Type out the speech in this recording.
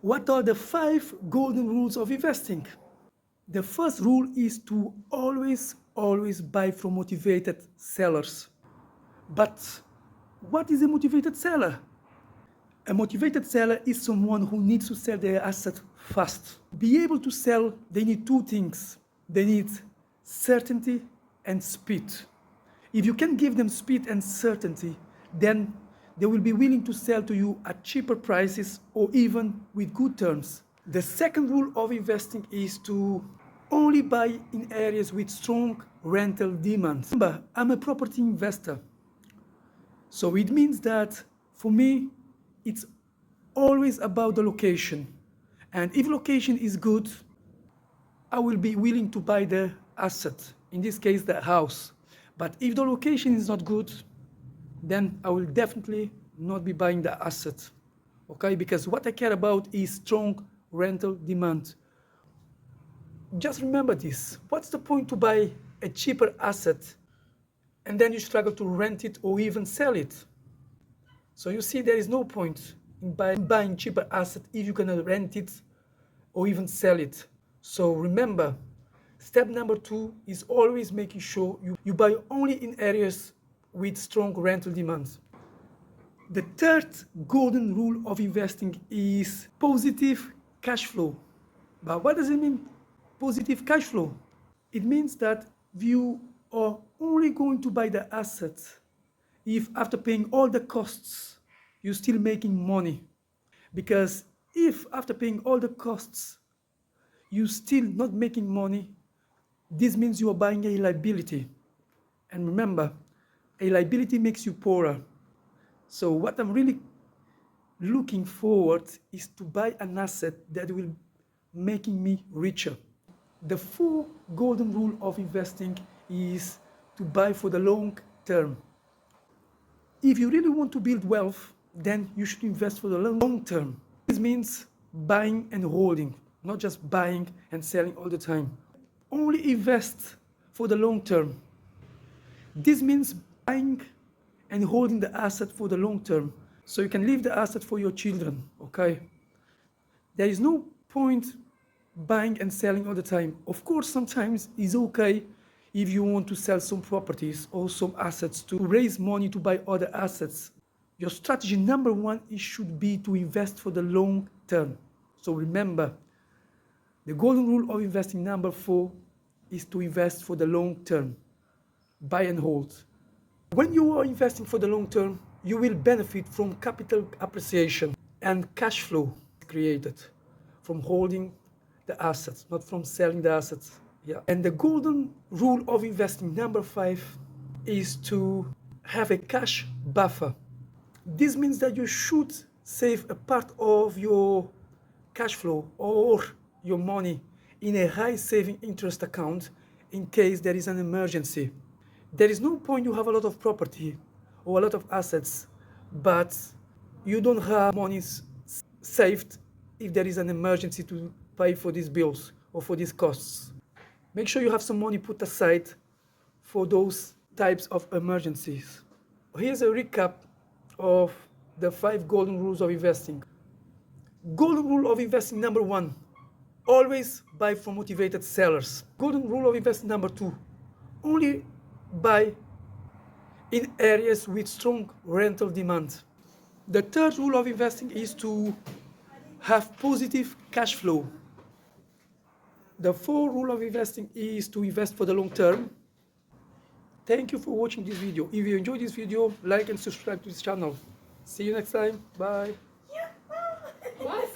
What are the 5 golden rules of investing? The first rule is to always buy from motivated sellers. But what is a motivated seller? A motivated seller is someone who needs to sell their asset fast. To be able to sell, they need 2 things. They need certainty and speed. If you can give them speed and certainty, then they will be willing to sell to you at cheaper prices or even with good terms. The second rule of investing is to only buy in areas with strong rental demand. Remember, I'm a property investor. So it means that for me, it's always about the location. And if location is good, I will be willing to buy the asset, in this case, the house. But if the location is not good, then I will definitely not be buying the asset. Okay, because what I care about is strong rental demand. Just remember this. What's the point to buy a cheaper asset and then you struggle to rent it or even sell it? So you see, there is no point in buying cheaper asset if you cannot rent it or even sell it. So remember, step number 2 is always making sure you buy only in areas with strong rental demand. The third golden rule of investing is positive cash flow. But what does it mean, positive cash flow? It means that you are only going to buy the asset if after paying all the costs, you're still making money. Because if after paying all the costs, you're still not making money, this means you are buying a liability. And remember, a liability makes you poorer. So what I'm really looking forward is to buy an asset that will making me richer. The 4 golden rule of investing is to buy for the long term. If you really want to build wealth, then you should invest for the long term. This means buying and holding, not just buying and selling all the time. Only invest for the long term. This means buying and holding the asset for the long term, so you can leave the asset for your children, okay? There is no point buying and selling all the time. Of course, sometimes it's okay if you want to sell some properties or some assets to raise money to buy other assets. Your strategy number 1 should be to invest for the long term. So remember, the golden rule of investing number 4 is to invest for the long term. Buy and hold. When you are investing for the long term, you will benefit from capital appreciation and cash flow created from holding the assets, not from selling the assets. Yeah. And the golden rule of investing number 5 is to have a cash buffer. This means that you should save a part of your cash flow or your money in a high saving interest account in case there is an emergency. There is no point you have a lot of property or a lot of assets, but you don't have money saved if there is an emergency to pay for these bills or for these costs. Make sure you have some money put aside for those types of emergencies. Here's a recap of the 5 golden rules of investing. Golden rule of investing number 1, always buy from motivated sellers. Golden rule of investing number 2, only buy in areas with strong rental demand. The third rule of investing is to have positive cash flow. The 4th rule of investing is to invest for the long term. Thank you for watching this video. If you enjoyed this video, like and subscribe to this channel. See you next time. Bye. What?